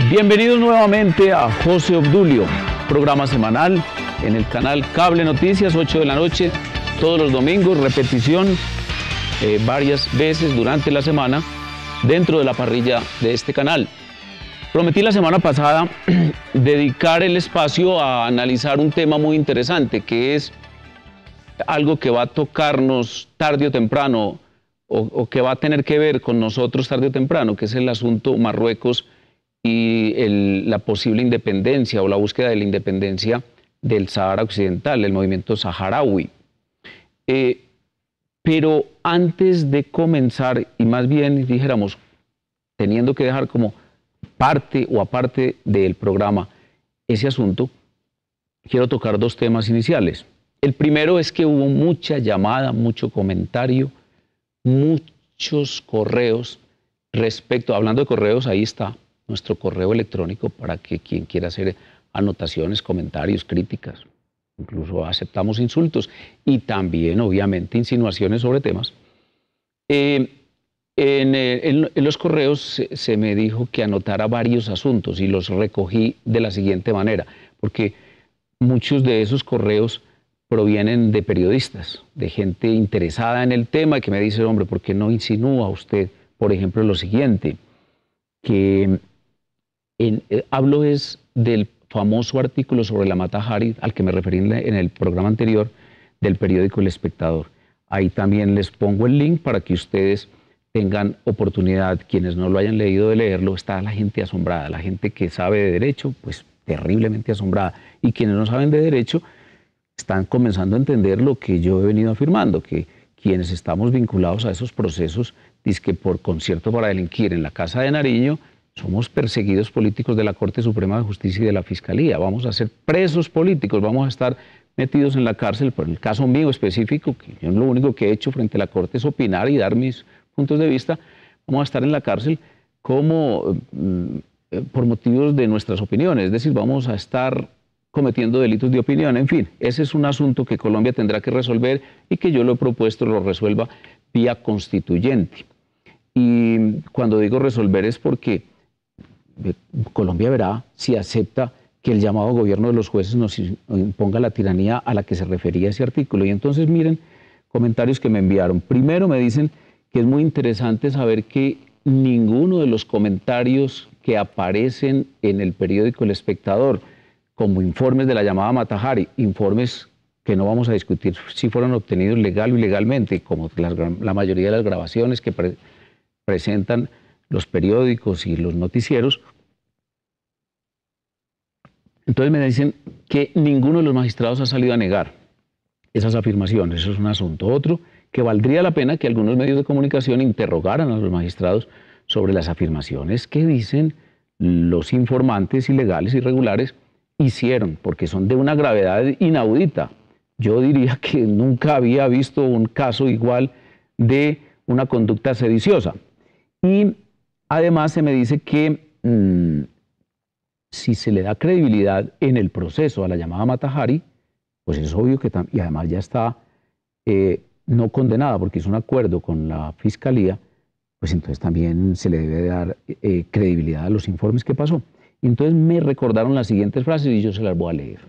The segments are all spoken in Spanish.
Bienvenidos nuevamente a José Obdulio, programa semanal en el canal Cable Noticias, 8 de la noche, todos los domingos, repetición varias veces durante la semana dentro de la parrilla de este canal. Prometí la semana pasada dedicar el espacio a analizar un tema muy interesante, que es algo que va a tocarnos tarde o temprano, o que va a tener que ver con nosotros tarde o temprano, que es el asunto Marruecos y la posible independencia o la búsqueda de la independencia del Sahara Occidental, el movimiento saharaui. Pero antes de comenzar, y más bien dijéramos, teniendo que dejar como parte o aparte del programa ese asunto, quiero tocar dos temas iniciales. El primero es que hubo mucha llamada, mucho comentario, muchos correos respecto, hablando de correos, ahí está nuestro correo electrónico para que quien quiera hacer anotaciones, comentarios, críticas, incluso aceptamos insultos y también obviamente insinuaciones sobre temas. En los correos se me dijo que anotara varios asuntos y los recogí de la siguiente manera, porque muchos de esos correos provienen de periodistas, de gente interesada en el tema y que me dice, hombre, ¿por qué no insinúa usted, por ejemplo, lo siguiente? Que hablo es del famoso artículo sobre la Mata Hari, al que me referí en el programa anterior, del periódico El Espectador. Ahí también les pongo el link para que ustedes tengan oportunidad, quienes no lo hayan leído, de leerlo. Está la gente asombrada, la gente que sabe de derecho, pues terriblemente asombrada. Y quienes no saben de derecho, están comenzando a entender lo que yo he venido afirmando, que quienes estamos vinculados a esos procesos, dizque por concierto para delinquir en la Casa de Nariño, somos perseguidos políticos de la Corte Suprema de Justicia y de la Fiscalía. Vamos a ser presos políticos, vamos a estar metidos en la cárcel. Por el caso mío específico, que yo lo único que he hecho frente a la Corte es opinar y dar mis puntos de vista, vamos a estar en la cárcel como por motivos de nuestras opiniones. Es decir, vamos a estar cometiendo delitos de opinión. En fin, ese es un asunto que Colombia tendrá que resolver y que yo lo he propuesto lo resuelva vía constituyente. Y cuando digo resolver es porque Colombia verá si acepta que el llamado gobierno de los jueces nos imponga la tiranía a la que se refería ese artículo. Y entonces miren comentarios que me enviaron. Primero me dicen que es muy interesante saber que ninguno de los comentarios que aparecen en el periódico El Espectador como informes de la llamada Mata Hari, informes que no vamos a discutir si fueron obtenidos legal o ilegalmente, como la mayoría de las grabaciones que presentan los periódicos y los noticieros. Entonces me dicen que ninguno de los magistrados ha salido a negar esas afirmaciones. Eso es un asunto. Otro, que valdría la pena que algunos medios de comunicación interrogaran a los magistrados sobre las afirmaciones que dicen los informantes ilegales, irregulares, hicieron, porque son de una gravedad inaudita. Yo diría que nunca había visto un caso igual de una conducta sediciosa. Y además se me dice que si se le da credibilidad en el proceso a la llamada Mata Hari, pues es obvio que y además ya está no condenada porque hizo un acuerdo con la Fiscalía, pues entonces también se le debe dar credibilidad a los informes que pasó. Entonces me recordaron las siguientes frases y yo se las voy a leer.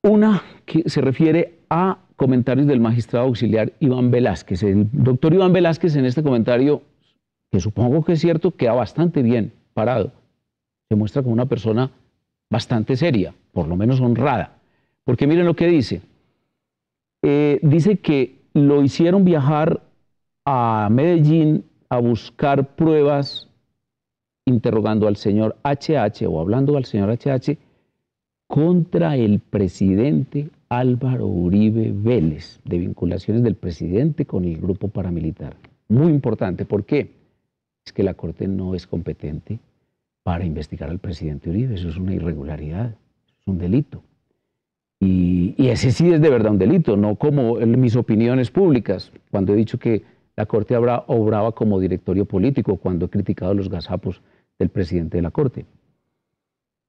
Una que se refiere a comentarios del magistrado auxiliar Iván Velázquez. El doctor Iván Velázquez en este comentario, que supongo que es cierto, queda bastante bien parado. Se muestra como una persona bastante seria, por lo menos honrada. Porque miren lo que dice. Dice que lo hicieron viajar a Medellín a buscar pruebas interrogando al señor HH o hablando al señor HH contra el presidente Álvaro Uribe Vélez, de vinculaciones del presidente con el grupo paramilitar. Muy importante, ¿por qué? Es que la Corte no es competente para investigar al presidente Uribe, eso es una irregularidad, es un delito. Y ese sí es de verdad un delito, no como en mis opiniones públicas, cuando he dicho que la Corte obraba como directorio político, cuando he criticado los gazapos del presidente de la Corte.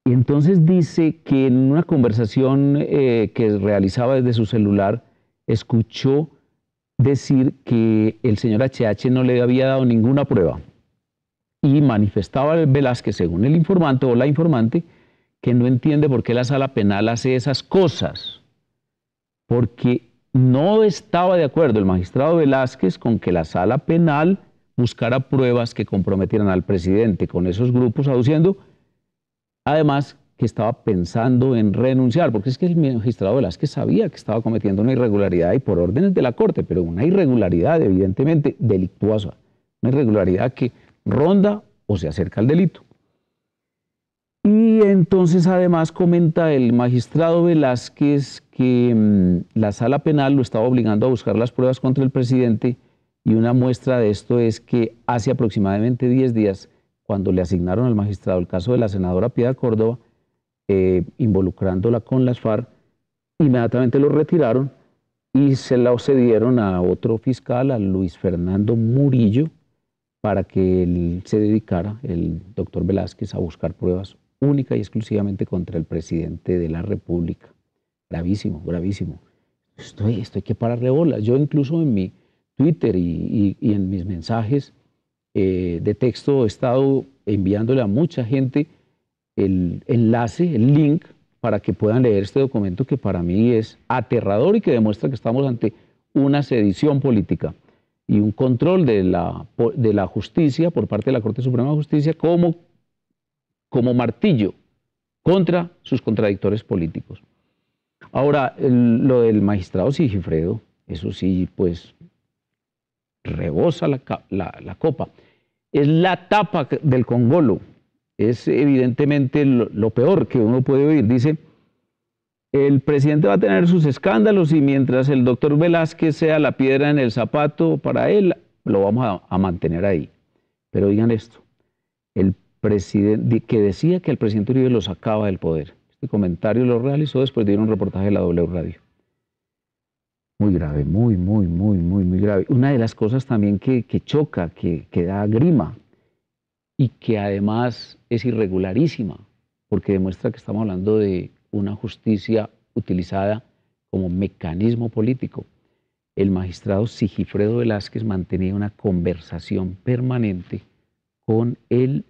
Y entonces dice que en una conversación que realizaba desde su celular, escuchó decir que el señor HH no le había dado ninguna prueba y manifestaba Velázquez, según el informante o la informante, que no entiende por qué la sala penal hace esas cosas, porque no estaba de acuerdo el magistrado Velázquez con que la sala penal buscara pruebas que comprometieran al presidente con esos grupos, aduciendo además que estaba pensando en renunciar, porque es que el magistrado Velázquez sabía que estaba cometiendo una irregularidad y por órdenes de la Corte, pero una irregularidad evidentemente delictuosa, una irregularidad que ronda o se acerca al delito. Y entonces además comenta el magistrado Velázquez que la sala penal lo estaba obligando a buscar las pruebas contra el presidente, y una muestra de esto es que hace aproximadamente 10 días, cuando le asignaron al magistrado el caso de la senadora Piedad Córdoba, involucrándola con las FARC, inmediatamente lo retiraron y se lo cedieron a otro fiscal, a Luis Fernando Murillo, para que él se dedicara, el doctor Velázquez, a buscar pruebas única y exclusivamente contra el presidente de la República. Gravísimo, gravísimo. Esto hay que pararle bolas. Yo incluso en mi Twitter y en mis mensajes de texto he estado enviándole a mucha gente el enlace, el link, para que puedan leer este documento que para mí es aterrador y que demuestra que estamos ante una sedición política y un control de la justicia por parte de la Corte Suprema de Justicia como martillo contra sus contradictores políticos. Ahora, lo del magistrado Sigifredo, eso sí, pues rebosa la copa. Es la tapa del Congolo. Es evidentemente lo peor que uno puede oír. Dice, el presidente va a tener sus escándalos y mientras el doctor Velázquez sea la piedra en el zapato para él, lo vamos a mantener ahí. Pero digan esto, el presidente que decía que el presidente Uribe lo sacaba del poder. Este comentario lo realizó después de ir a un reportaje de la W Radio. Muy grave, muy grave. Una de las cosas también que choca, que da grima, y que además es irregularísima, porque demuestra que estamos hablando de una justicia utilizada como mecanismo político. El magistrado Sigifredo Velázquez mantenía una conversación permanente con el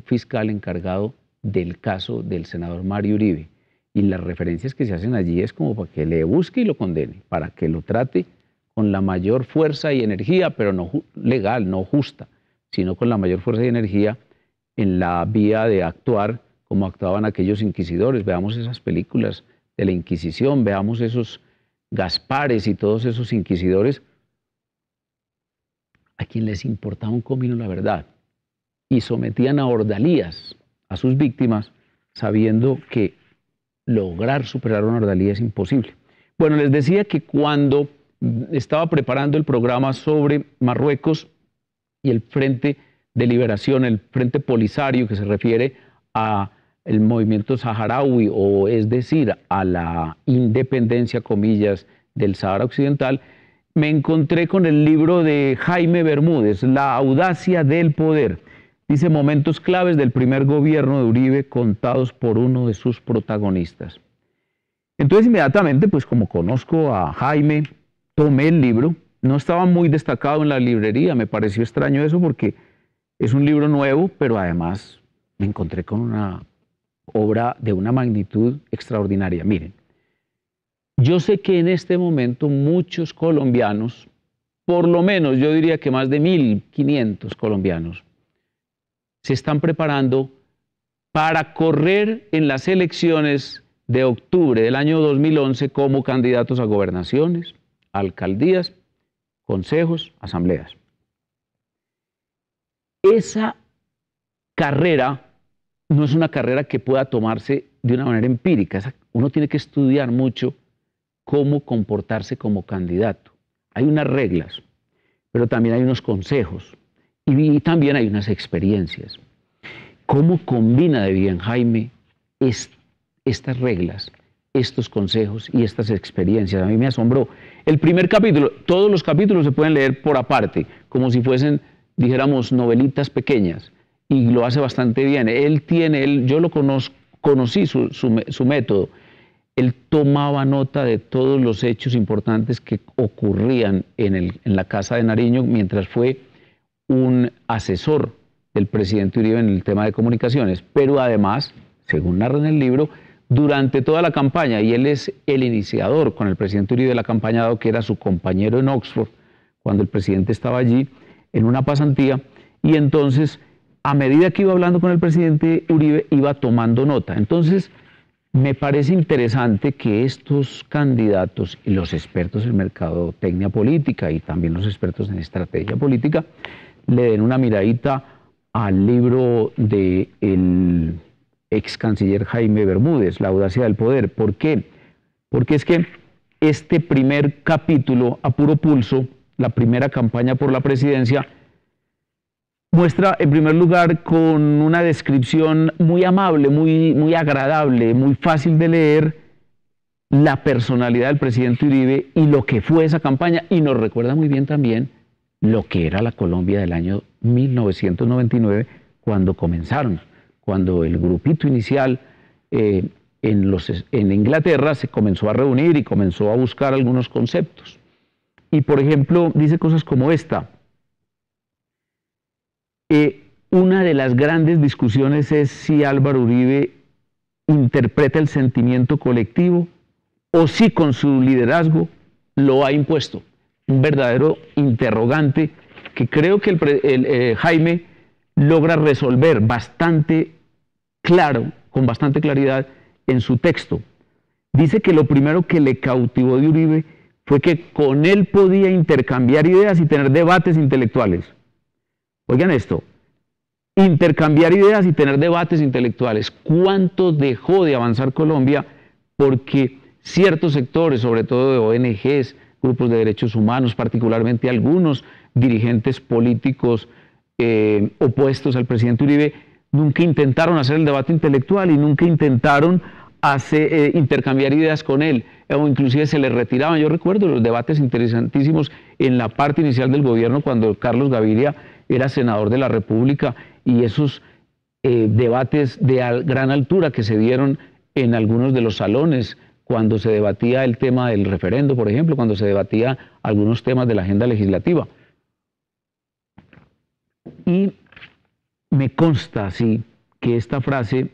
fiscal encargado del caso del senador Mario Uribe, y las referencias que se hacen allí es como para que le busque y lo condene, para que lo trate con la mayor fuerza y energía, pero no legal, no justa, sino con la mayor fuerza y energía en la vía de actuar como actuaban aquellos inquisidores. Veamos esas películas de la Inquisición, veamos esos Gaspares y todos esos inquisidores a quien les importaba un comino la verdad y sometían a ordalías a sus víctimas sabiendo que lograr superar una ordalía es imposible. Bueno, les decía que cuando estaba preparando el programa sobre Marruecos y el Frente de Liberación, el Frente Polisario, que se refiere a el movimiento saharaui, o es decir, a la independencia, comillas, del Sahara Occidental, me encontré con el libro de Jaime Bermúdez, La audacia del poder. Dice, momentos claves del primer gobierno de Uribe contados por uno de sus protagonistas. Entonces inmediatamente, pues como conozco a Jaime, tomé el libro. No estaba muy destacado en la librería, me pareció extraño eso porque es un libro nuevo, pero además me encontré con una obra de una magnitud extraordinaria. Miren, yo sé que en este momento muchos colombianos, por lo menos yo diría que más de 1.500 colombianos, se están preparando para correr en las elecciones de octubre del año 2011 como candidatos a gobernaciones, alcaldías, consejos, asambleas. Esa carrera no es una carrera que pueda tomarse de una manera empírica. Uno tiene que estudiar mucho cómo comportarse como candidato. Hay unas reglas, pero también hay unos consejos y también hay unas experiencias. ¿Cómo combina de bien Jaime estas reglas, estos consejos y estas experiencias? A mí me asombró. El primer capítulo, todos los capítulos se pueden leer por aparte, como si fuesen, dijéramos, novelitas pequeñas, y lo hace bastante bien. Yo lo conocí su método. Él tomaba nota de todos los hechos importantes que ocurrían en la Casa de Nariño mientras fue un asesor del presidente Uribe en el tema de comunicaciones, pero además, según narra en el libro, durante toda la campaña, y él es el iniciador con el presidente Uribe de la campaña, dado que era su compañero en Oxford, cuando el presidente estaba allí en una pasantía, y entonces, a medida que iba hablando con el presidente Uribe, iba tomando nota. Entonces, me parece interesante que estos candidatos y los expertos en mercadotecnia política y también los expertos en estrategia política le den una miradita al libro del ex canciller Jaime Bermúdez, La audacia del poder. ¿Por qué? Porque es que este primer capítulo, a puro pulso, la primera campaña por la presidencia, muestra en primer lugar con una descripción muy amable, muy agradable, muy fácil de leer, la personalidad del presidente Uribe y lo que fue esa campaña, y nos recuerda muy bien también lo que era la Colombia del año 1999 cuando comenzaron, cuando el grupito inicial en Inglaterra se comenzó a reunir y comenzó a buscar algunos conceptos. Y por ejemplo, dice cosas como esta: una de las grandes discusiones es si Álvaro Uribe interpreta el sentimiento colectivo o si con su liderazgo lo ha impuesto. Un verdadero interrogante que creo que Jaime logra resolver bastante claro, con bastante claridad en su texto. Dice que lo primero que le cautivó de Uribe fue que con él podía intercambiar ideas y tener debates intelectuales. Oigan esto, intercambiar ideas y tener debates intelectuales. ¿Cuánto dejó de avanzar Colombia porque ciertos sectores, sobre todo de ONGs, grupos de derechos humanos, particularmente algunos dirigentes políticos opuestos al presidente Uribe, nunca intentaron hacer el debate intelectual y nunca intentaron intercambiar ideas con él, o inclusive se les retiraban? Yo recuerdo los debates interesantísimos en la parte inicial del gobierno cuando Carlos Gaviria era senador de la República, y esos debates de gran altura que se dieron en algunos de los salones cuando se debatía el tema del referendo, por ejemplo, cuando se debatía algunos temas de la agenda legislativa. Y me consta así que esta frase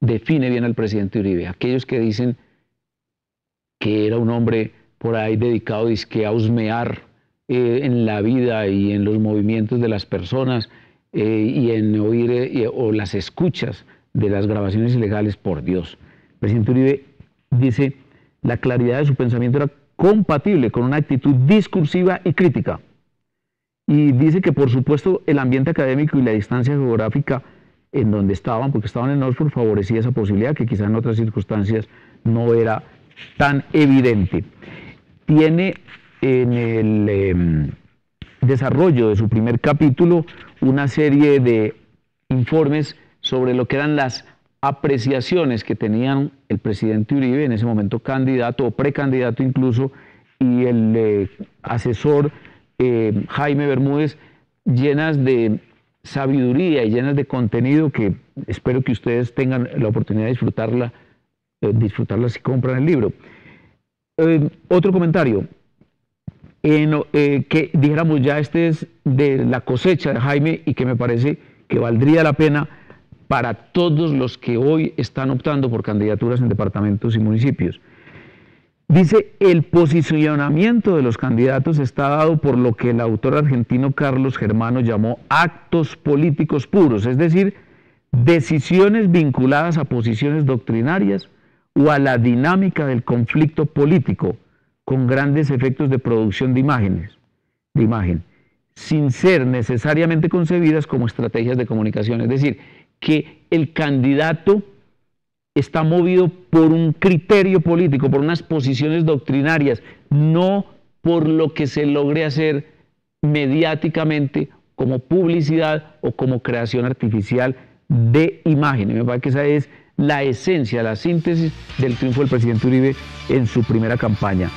define bien al presidente Uribe. Aquellos que dicen que era un hombre por ahí dedicado a husmear en la vida y en los movimientos de las personas y en oír o las escuchas de las grabaciones ilegales, por Dios. El presidente Uribe dice: la claridad de su pensamiento era compatible con una actitud discursiva y crítica. Y dice que, por supuesto, el ambiente académico y la distancia geográfica en donde estaban, porque estaban en Oxford, favorecía esa posibilidad que quizás en otras circunstancias no era tan evidente. Tiene en el desarrollo de su primer capítulo una serie de informes sobre lo que eran las apreciaciones que tenían el presidente Uribe, en ese momento candidato o precandidato incluso, y el asesor Jaime Bermúdez, llenas de sabiduría y llenas de contenido que espero que ustedes tengan la oportunidad de disfrutarla si compran el libro. Otro comentario, que dijéramos ya este es de la cosecha de Jaime y que me parece que valdría la pena para todos los que hoy están optando por candidaturas en departamentos y municipios. Dice: el posicionamiento de los candidatos está dado por lo que el autor argentino Carlos Germano llamó actos políticos puros, es decir, decisiones vinculadas a posiciones doctrinarias o a la dinámica del conflicto político, con grandes efectos de producción de imagen, sin ser necesariamente concebidas como estrategias de comunicación. Es decir, que el candidato está movido por un criterio político, por unas posiciones doctrinarias, no por lo que se logre hacer mediáticamente como publicidad o como creación artificial de imagen. Y me parece que esa es la esencia, la síntesis del triunfo del presidente Uribe en su primera campaña.